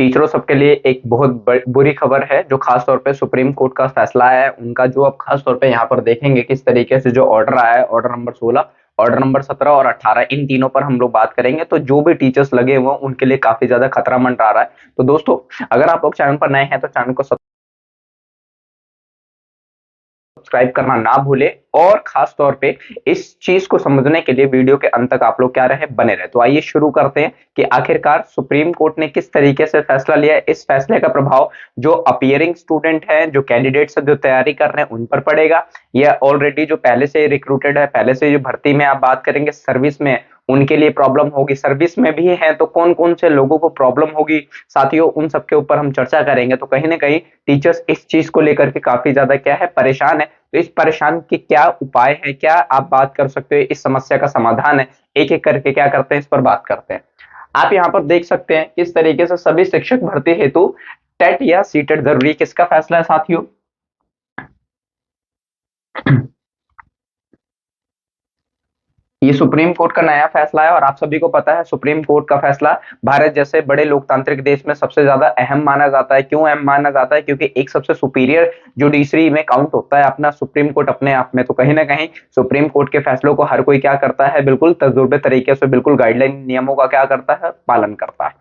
टीचरों सबके लिए एक बहुत बुरी खबर है, जो खास तौर पे सुप्रीम कोर्ट का फैसला है उनका, जो अब खास तौर पे यहाँ पर देखेंगे किस तरीके से जो ऑर्डर आया है, ऑर्डर नंबर 16, ऑर्डर नंबर 17 और 18, इन तीनों पर हम लोग बात करेंगे। तो जो भी टीचर्स लगे हुए हैं उनके लिए काफी ज्यादा खतरा मंडरा रहा है। तो दोस्तों, अगर आप लोग चैनल पर नए हैं तो चैनल को सब्सक्राइब करना ना भूले, और खास तौर पे इस चीज को समझने के लिए वीडियो के अंत तक आप लोग क्या रहे, बने रहे। तो आइए शुरू करते हैं कि आखिरकार सुप्रीम कोर्ट ने किस तरीके से फैसला लिया है। इस फैसले का प्रभाव जो अपियरिंग स्टूडेंट हैं, जो कैंडिडेट्स जो तैयारी कर रहे हैं, उन पर पड़ेगा, या ऑलरेडी जो पहले से रिक्रूटेड है, पहले से जो भर्ती में आप बात करेंगे सर्विस में, उनके लिए प्रॉब्लम होगी, सर्विस में भी है तो कौन कौन से लोगों को प्रॉब्लम होगी साथियों, उन सबके ऊपर हम चर्चा करेंगे। तो कहीं ना कहीं टीचर्स इस चीज को लेकर के काफी ज्यादा क्या है, परेशान है। तो इस परेशान के क्या उपाय है, क्या आप बात कर सकते हो, इस समस्या का समाधान है, एक एक करके क्या करते हैं, इस पर बात करते हैं। आप यहाँ पर देख सकते हैं किस तरीके से सभी शिक्षक भर्ती हेतु टेट या सीटेट जरूरी, किसका फैसला है साथियों? ये सुप्रीम कोर्ट का नया फैसला है, और आप सभी को पता है सुप्रीम कोर्ट का फैसला भारत जैसे बड़े लोकतांत्रिक देश में सबसे ज्यादा अहम माना जाता है। क्यों अहम माना जाता है? क्योंकि एक सबसे सुपीरियर जुडिशरी में काउंट होता है अपना सुप्रीम कोर्ट अपने आप में। तो कहीं ना कहीं सुप्रीम कोर्ट के फैसलों को हर कोई क्या करता है, बिल्कुल तजुर्बे तरीके से, बिल्कुल गाइडलाइन नियमों का क्या करता है, पालन करता है।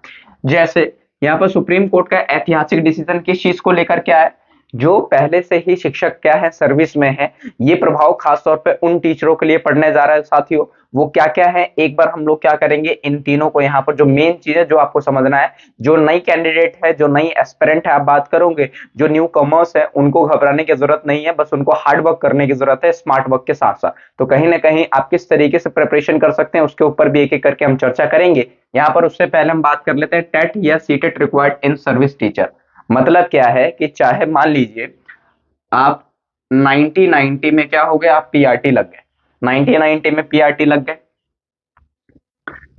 जैसे यहाँ पर सुप्रीम कोर्ट का ऐतिहासिक डिसीजन किस चीज को लेकर क्या है, जो पहले से ही शिक्षक क्या है, सर्विस में है, ये प्रभाव खास तौर पे उन टीचरों के लिए पड़ने जा रहा है साथियों। वो क्या क्या है, एक बार हम लोग क्या करेंगे, इन तीनों को यहाँ पर जो मेन चीज है जो आपको समझना है, जो नई कैंडिडेट है, जो नई एस्पिरेंट है, आप बात करोगे, जो न्यू कमर्स है, उनको घबराने की जरूरत नहीं है, बस उनको हार्ड वर्क करने की जरूरत है, स्मार्ट वर्क के साथ साथ। तो कहीं ना कहीं आप किस तरीके से प्रिपरेशन कर सकते हैं उसके ऊपर भी एक एक करके हम चर्चा करेंगे यहाँ पर। उससे पहले हम बात कर लेते हैं टेट या CTET required in service teacher. मतलब क्या है कि चाहे मान लीजिए आप 90 में क्या हो गए, आप पीआरटी लग गए, 90 में पीआरटी लग गए,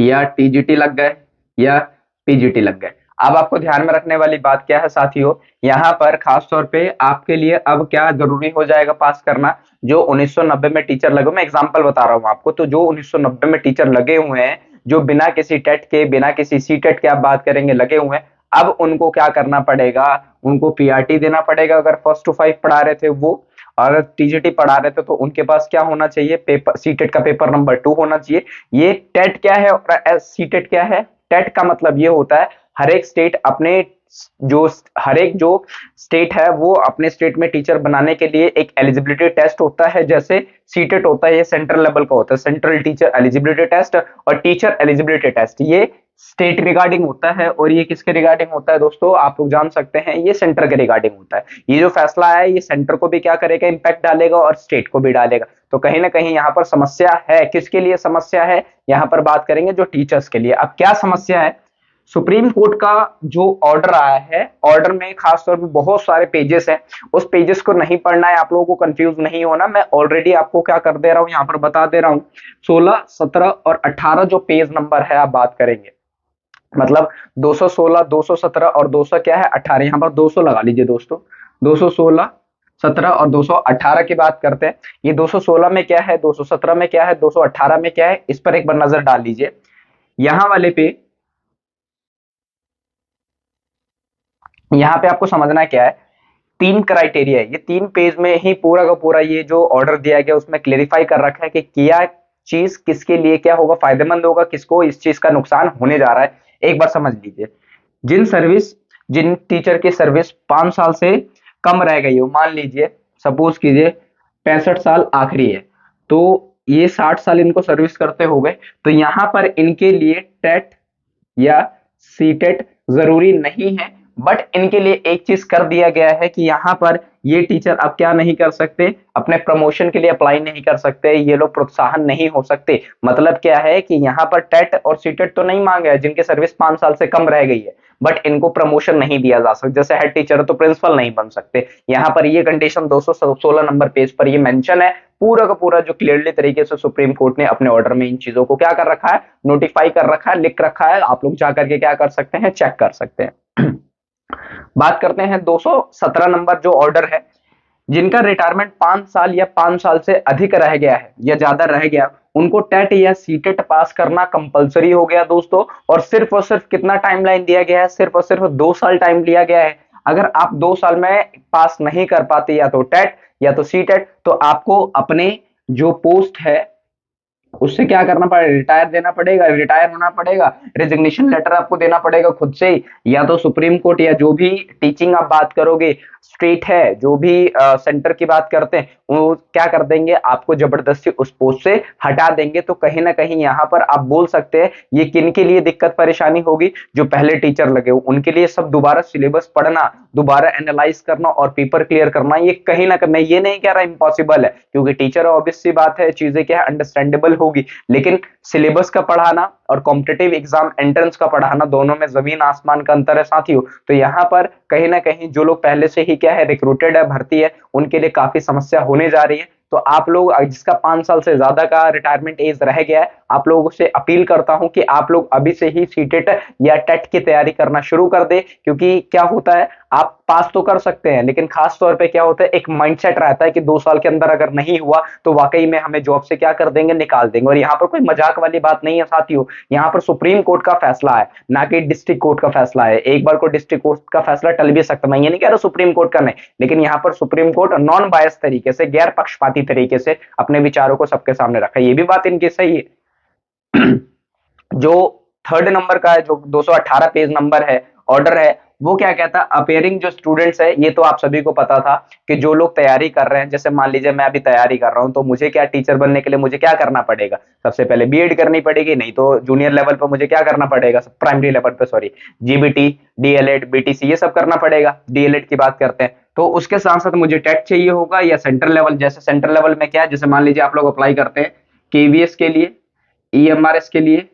या टीजीटी लग गए, या पीजीटी लग गए। अब आपको ध्यान में रखने वाली बात क्या है साथियों, यहाँ पर खास तौर पे आपके लिए अब क्या जरूरी हो जाएगा पास करना, जो 1990 में टीचर लगे, मैं एग्जांपल बता रहा हूं आपको, तो जो 1990 में टीचर लगे हुए हैं, जो बिना किसी टेट के, बिना किसी सीटेट के आप बात करेंगे लगे हुए हैं, अब उनको क्या करना पड़ेगा, उनको पीआरटी देना पड़ेगा। अगर फर्स्ट टू 5 पढ़ा रहे थे वो, और टीजीटी पढ़ा रहे थे, तो उनके पास क्या होना चाहिए, पेपर, सीटेट का पेपर नंबर 2 होना चाहिए। ये टेट क्या है और सीटेट क्या है? टेट का मतलब ये होता है हर एक स्टेट अपने, जो हर एक जो स्टेट है वो अपने स्टेट में टीचर बनाने के लिए एक एलिजिबिलिटी टेस्ट होता है। जैसे सीटेट होता है, ये सेंट्रल लेवल का होता है, सेंट्रल टीचर एलिजिबिलिटी टेस्ट, और टीचर एलिजिबिलिटी टेस्ट ये स्टेट रिगार्डिंग होता है। और ये किसके रिगार्डिंग होता है दोस्तों, आप लोग जान सकते हैं, ये सेंटर के रिगार्डिंग होता है। ये जो फैसला है ये सेंटर को भी क्या करेगा, इंपैक्ट डालेगा, और स्टेट को भी डालेगा। तो कहीं ना कहीं यहाँ पर समस्या है, किसके लिए समस्या है, यहाँ पर बात करेंगे जो टीचर्स के लिए। अब क्या समस्या है, सुप्रीम कोर्ट का जो ऑर्डर आया है, ऑर्डर में खास तौर पर बहुत सारे पेजेस हैं, उस पेजेस को नहीं पढ़ना है, आप लोगों को कंफ्यूज नहीं होना, मैं ऑलरेडी आपको क्या कर दे रहा हूं, यहाँ पर बता दे रहा हूं। 16, 17 और 18 जो पेज नंबर है आप बात करेंगे, मतलब 216, 217 और 200 क्या है, 18, यहाँ पर 200 लगा लीजिए दोस्तों, 216, 17 और 218 की बात करते हैं। ये 216 में क्या है, 217 में क्या है, 218 में क्या है, इस पर एक बार नजर डाल लीजिए। यहाँ वाले पे, यहाँ पे आपको समझना क्या है, 3 क्राइटेरिया है, ये 3 पेज में ही पूरा का पूरा ये जो ऑर्डर दिया गया उसमें क्लेरिफाई कर रखा है कि क्या चीज किसके लिए क्या होगा, फायदेमंद होगा, किसको इस चीज का नुकसान होने जा रहा है, एक बार समझ लीजिए। जिन टीचर की सर्विस 5 साल से कम रह गई हो, मान लीजिए सपोज कीजिए 65 साल आखिरी है, तो ये 60 साल इनको सर्विस करते हो गए, तो यहां पर इनके लिए टेट या सीटेट जरूरी नहीं है। बट इनके लिए एक चीज कर दिया गया है कि यहाँ पर ये टीचर अब क्या नहीं कर सकते, अपने प्रमोशन के लिए अप्लाई नहीं कर सकते, ये लोग प्रोत्साहन नहीं हो सकते। मतलब क्या है कि यहाँ पर टेट और सीटेट तो नहीं मांगे हैं जिनकी सर्विस 5 साल से कम रह गई है, बट इनको प्रमोशन नहीं दिया जा सकता, जैसे हेड टीचर है तो प्रिंसिपल नहीं बन सकते। यहाँ पर ये कंडीशन 216 नंबर पेज पर ये मेंशन है, पूरा का पूरा जो क्लियरली तरीके से सुप्रीम कोर्ट ने अपने ऑर्डर में इन चीजों को क्या कर रखा है, नोटिफाई कर रखा है, लिख रखा है, आप लोग जाकर के क्या कर सकते हैं, चेक कर सकते हैं। बात करते हैं 217 नंबर जो ऑर्डर है, जिनका रिटायरमेंट 5 साल या 5 साल से अधिक रह गया है या ज्यादा रह गया, उनको टेट या सीटेट पास करना कंपलसरी हो गया दोस्तों। और सिर्फ कितना टाइमलाइन दिया गया है, सिर्फ और सिर्फ 2 साल टाइम लिया गया है। अगर आप 2 साल में पास नहीं कर पाते या तो टेट या तो सीटेट, तो आपको अपने जो पोस्ट है उससे क्या करना पड़ेगा, रिटायर देना पड़ेगा, रिटायर होना पड़ेगा, रेजिग्नेशन लेटर आपको देना पड़ेगा खुद से ही, या तो सुप्रीम कोर्ट या जो भी टीचिंग आप बात करोगे स्टेट है, जो भी सेंटर की बात करते हैं, वो क्या कर देंगे, आपको जबरदस्ती उस पोस्ट से हटा देंगे। तो कहीं ना कहीं यहाँ पर आप बोल सकते हैं ये किन के लिए दिक्कत परेशानी होगी, जो पहले टीचर लगे हो उनके लिए सब दोबारा सिलेबस पढ़ना, दोबारा एनालाइज करना और पेपर क्लियर करना, ये कहीं ना कहीं, मैं ये नहीं कह रहा इम्पॉसिबल है, क्योंकि टीचर ऑब्वियस सी बात है चीजें क्या है अंडरस्टैंडेबल होगी, लेकिन सिलेबस का पढ़ाना और कॉम्पिटिटिव एग्जाम एंट्रेंस का पढ़ाना, दोनों में जमीन आसमान का अंतर है साथियों। तो यहाँ पर कहीं ना कहीं जो लोग पहले से ही क्या है रिक्रूटेड है, भर्ती है, उनके लिए काफी समस्या होने जा रही है। तो आप लोग जिसका 5 साल से ज्यादा का रिटायरमेंट एज रह गया है, आप लोगों से अपील करता हूं कि आप लोग अभी से ही सीटेट या टेट की तैयारी करना शुरू कर दे। क्योंकि क्या होता है, आप पास तो कर सकते हैं, लेकिन खास तौर पे क्या होता है, एक माइंडसेट रहता है कि 2 साल के अंदर अगर नहीं हुआ तो वाकई में हमें जॉब से क्या कर देंगे, निकाल देंगे। और यहाँ पर कोई मजाक वाली बात नहीं है साथियों, यहाँ पर सुप्रीम कोर्ट का फैसला है, ना कि डिस्ट्रिक्ट कोर्ट का फैसला है। एक बार को डिस्ट्रिक्ट कोर्ट का फैसला टल भी सकता, मैं ये नहीं कह रहा सुप्रीम कोर्ट का नहीं, लेकिन यहाँ पर सुप्रीम कोर्ट नॉन बायस तरीके से, गैर पक्षपाती तरीके से अपने विचारों को सबके सामने रखा, ये भी बात इनकी सही है। जो 3rd नंबर का है, जो 218 पेज नंबर है, ऑर्डर है, वो क्या कहता है, अपेयरिंग जो स्टूडेंट्स है, ये तो आप सभी को पता था कि जो लोग तैयारी कर रहे हैं, जैसे मान लीजिए मैं अभी तैयारी कर रहा हूं, तो मुझे क्या टीचर बनने के लिए मुझे क्या करना पड़ेगा, सबसे पहले बीएड करनी पड़ेगी, नहीं तो जूनियर लेवल पर मुझे क्या करना पड़ेगा, प्राइमरी लेवल पर सॉरी, जीबीटी, डीएलएड, बीटीसी, ये सब करना पड़ेगा। डीएलएड की बात करते हैं तो उसके साथ साथ मुझे टेट चाहिए होगा या सेंट्रल लेवल, जैसे सेंट्रल लेवल में क्या है, जैसे मान लीजिए आप लोग अप्लाई करते हैं केवीएस के लिए, ईएमआरएस के लिए,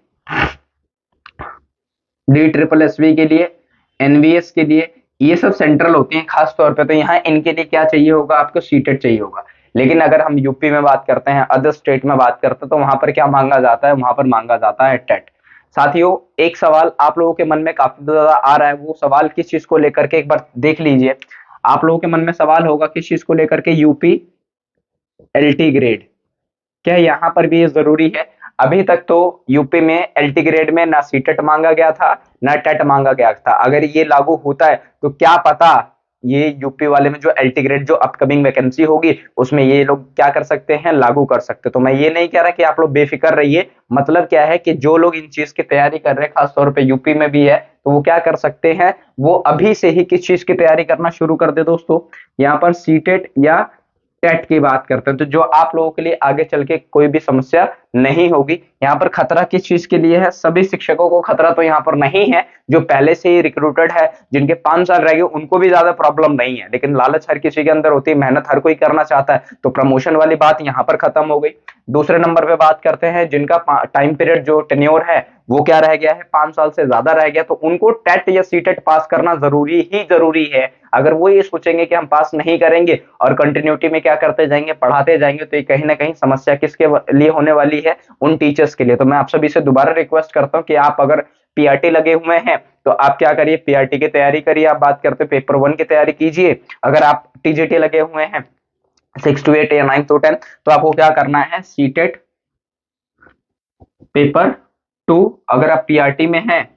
DSSS के लिए, एनवीएस के लिए, ये सब सेंट्रल होती हैं खास तौर पे। तो यहाँ इनके लिए क्या चाहिए होगा, आपको सीटेट चाहिए होगा। लेकिन अगर हम यूपी में बात करते हैं, अदर स्टेट में बात करते हैं, तो वहां पर क्या मांगा जाता है, वहां पर मांगा जाता है टेट। साथियों एक सवाल आप लोगों के मन में काफी ज्यादा आ रहा है, वो सवाल किस चीज को लेकर के, एक बार देख लीजिए। आप लोगों के मन में सवाल होगा किस चीज को लेकर के, यूपी एलटी ग्रेड, क्या यहाँ पर भी ये जरूरी है? अभी तक तो यूपी में एलटी ग्रेड में ना सीटेट मांगा गया था ना टेट मांगा गया था। अगर ये लागू होता है तो क्या पता ये यूपी वाले में जो एलटी ग्रेड जो अपकमिंग वैकेंसी होगी उसमें ये लोग क्या कर सकते हैं, लागू कर सकते। तो मैं ये नहीं कह रहा कि आप लोग बेफिक्र रहिए, मतलब क्या है कि जो लोग इन चीज की तैयारी कर रहे हैं, खासतौर पे यूपी में भी है, तो वो क्या कर सकते हैं, वो अभी से ही किस चीज की तैयारी करना शुरू कर दे दोस्तों, यहाँ पर सीटेट या टेट की बात करते हैं। तो जो आप लोगों के लिए आगे चल के कोई भी समस्या नहीं होगी। यहाँ पर खतरा किस चीज के लिए है, सभी शिक्षकों को खतरा तो यहाँ पर नहीं है, जो पहले से ही रिक्रूटेड है, जिनके 5 साल रह गए, उनको भी ज्यादा प्रॉब्लम नहीं है। लेकिन लालच हर किसी के अंदर होती है, मेहनत हर कोई करना चाहता है, तो प्रमोशन वाली बात यहाँ पर खत्म हो गई। दूसरे नंबर पे बात करते हैं जिनका टाइम पीरियड जो टेन्योर है वो क्या रह गया है, 5 साल से ज्यादा रह गया, तो उनको टेट या सीटेट पास करना जरूरी ही जरूरी है। अगर वो ये सोचेंगे कि हम पास नहीं करेंगे और कंटिन्यूटी में क्या करते जाएंगे, पढ़ाते जाएंगे, तो ये कहीं ना कहीं समस्या किसके लिए होने वाली है, उन टीचर्स के लिए। तो मैं आप सभी से दोबारा रिक्वेस्ट करता हूं कि आप अगर पीआरटी लगे हुए हैं तो आप क्या करिए, पीआरटी की तैयारी करिए। आप बात करते पेपर 1 की तैयारी कीजिए। अगर आप टीजीटी लगे हुए हैं 6 to 8 या 9 to 10, तो आपको क्या करना है, सीटेट पेपर 2। अगर आप पीआरटी में हैं,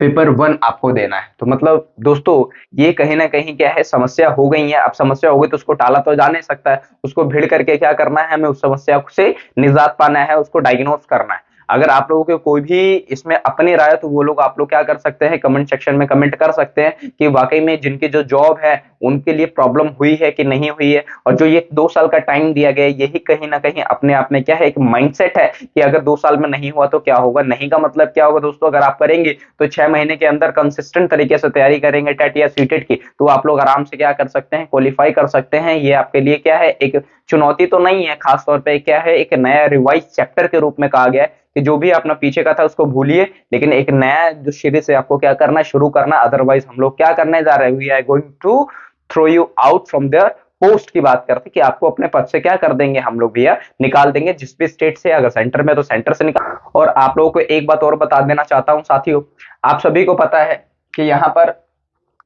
पेपर 1 आपको देना है। तो मतलब दोस्तों ये कहीं ना कहीं क्या है, समस्या हो गई है। अब समस्या हो गई तो उसको टाला तो जा नहीं सकता है, उसको भिड़ करके क्या करना है, हमें उस समस्या से निजात पाना है, उसको डायग्नोस करना है। अगर आप लोगों के कोई भी इसमें अपनी राय, तो वो लोग आप लोग क्या कर सकते हैं, कमेंट सेक्शन में कमेंट कर सकते हैं कि वाकई में जिनकी जो जॉब है उनके लिए प्रॉब्लम हुई है कि नहीं हुई है। और जो ये 2 साल का टाइम दिया गया है, यही कहीं ना कहीं अपने आप में क्या है, एक माइंडसेट है कि अगर 2 साल में नहीं हुआ तो क्या होगा। नहीं का मतलब क्या होगा दोस्तों, अगर आप करेंगे तो 6 महीने के अंदर कंसिस्टेंट तरीके से तैयारी करेंगे टेट या सीटेट की, तो आप लोग आराम से क्या कर सकते हैं, क्वालिफाई कर सकते हैं। ये आपके लिए क्या है, एक चुनौती तो नहीं है, खासतौर पर क्या है, एक नया रिवाइज चैप्टर के रूप में कहा गया है कि जो भी अपना पीछे का था उसको भूलिए, लेकिन एक नया जो सीरीज से आपको क्या करना है, शुरू करना। अदरवाइज हम लोग क्या करने जा रहे हैं, we are going to throw you out from there post की बात करते कि आपको अपने पद से क्या कर देंगे, हम लोग भैया निकाल देंगे, जिस भी स्टेट से, अगर सेंटर में तो सेंटर से निकाल। और आप लोगों को एक बात और बता देना चाहता हूं साथियों, आप सभी को पता है कि यहाँ पर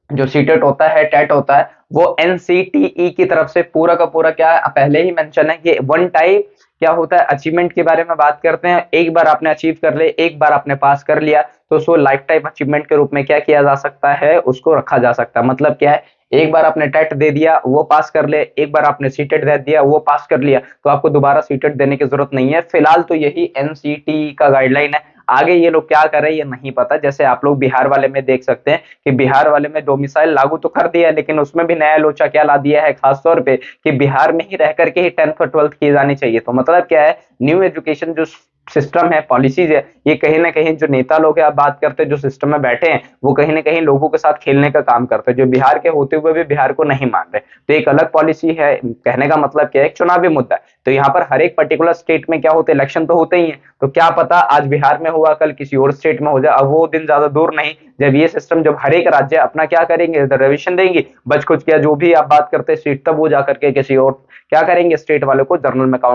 जो सीटेट होता है, टेट होता है, वो एनसीटीई की तरफ से पूरा का पूरा क्या पहले ही मेंशन है कि वन टाइप क्या होता है, अचीवमेंट के बारे में बात करते हैं। एक बार आपने अचीव कर ले, एक बार आपने पास कर लिया तो उसको लाइफ टाइम अचीवमेंट के रूप में क्या किया जा सकता है, उसको रखा जा सकता है। मतलब क्या है, एक बार आपने टेट दे दिया वो पास कर ले, एक बार आपने सीटेट दे दिया वो पास कर लिया, तो आपको दोबारा सीटेट देने की जरूरत नहीं है। फिलहाल तो यही एनसीटी का गाइडलाइन है। आगे ये लोग क्या कर रहे हैं ये नहीं पता। जैसे आप लोग बिहार वाले में देख सकते हैं कि बिहार वाले में डोमिसाइल लागू तो कर दिया है, लेकिन उसमें भी नया लोचा क्या ला दिया है खास तौर पे कि बिहार में ही रह करके ही 10th और 12th की जानी चाहिए। तो मतलब क्या है, न्यू एजुकेशन जो सिस्टम है, पॉलिसीज है, ये कहीं ना कहीं जो नेता लोग हैं, आप बात करते हैं जो सिस्टम में बैठे हैं, वो कहीं ना कहीं लोगों के साथ खेलने का काम करते हैं, जो बिहार के होते हुए भी बिहार को नहीं मान रहे। तो एक अलग पॉलिसी है, कहने का मतलब क्या है, एक चुनावी मुद्दा है। तो यहाँ पर हर एक पर्टिकुलर स्टेट में क्या होते हैं, इलेक्शन तो होते ही है। तो क्या पता आज बिहार में हुआ कल किसी और स्टेट में हो जाए। अब वो दिन ज्यादा दूर नहीं जब ये सिस्टम, जब हर एक राज्य अपना क्या करेंगे, रिजर्वेशन देंगे, बच कुछ क्या जो भी आप बात करते हैं सीट, तब वो जाकर के किसी और क्या करेंगे, स्टेट वाले को जनरल में काउंट